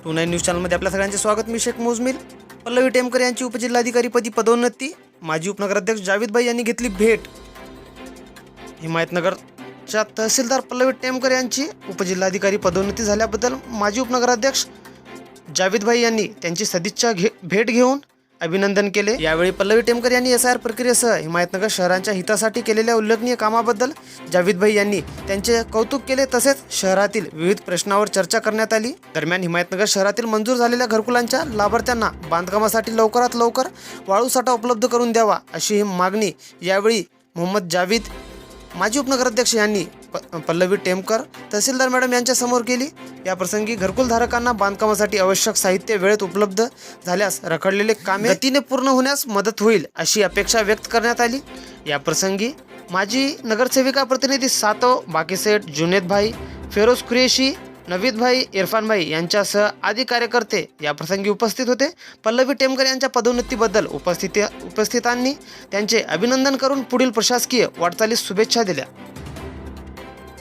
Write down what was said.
टू9 news चॅनलमध्ये आपल्या सगळ्यांचे स्वागत। मी शेख मोजमिल। पल्लवी टेमकर यांची उपजिल्हाधिकारीपदी पदोन्नती। माजी उपनगराध्यक्ष जावेद भाई यांनी घेतली भेट। हिमायतनगरच्या तहसीलदार पल्लवी टेमकर यांची उपजिल्हाधिकारी पदोन्नती झाल्याबद्दल माजी उपनगराध्यक्ष जावेद भाई यांनी त्यांची सदिच्छा भेट घेऊन अभिनंदन केले। यावेळी पल्लवी टेमकर यांनी SIR प्रक्रियेसह हिमायतनगर शहरांच्या हितासाठी केलेल्या उल्लेखनीय कामाबद्दल जावेद भाई यांनी त्यांचे कौतुक केले। तसेच शहरातील विविध प्रश्नांवर चर्चा करण्यात आली। दरम्यान हिमायतनगर शहरातील मंजूर झालेल्या घरकुलांच्या लाभार्थ्यांना बांधकामासाठी लवकरात लवकर वाळू साठा उपलब्ध करून द्यावा अशी मागणी यावेळी मोहम्मद जावेद माजी उपनगराध्यक्ष यांनी पल्लवी टेमकर तहसीलदार मॅडम यांच्या समोर केली। या प्रसंगी घरकुलधारकांना बांधकामासाठी आवश्यक साहित्य वेळेत उपलब्ध झाल्यास रखडलेले कामे गतीने पूर्ण होण्यास मदत होईल अशी अपेक्षा व्यक्त करण्यात आली। या प्रसंगी माजी नगरसेविका प्रतिनिधी सातो बाकीसेठ, जुनेद भाई, फेरोज कुरेशी, नवीद भाई, इरफान भाई यांच्यासह आदी कार्यकर्ते या प्रसंगी उपस्थित होते। पल्लवी टेमकर यांच्या पदोन्नतीबद्दल उपस्थितांनी त्यांचे अभिनंदन करून पुढील प्रशासकीय वाटचालीस शुभेच्छा दिल्या।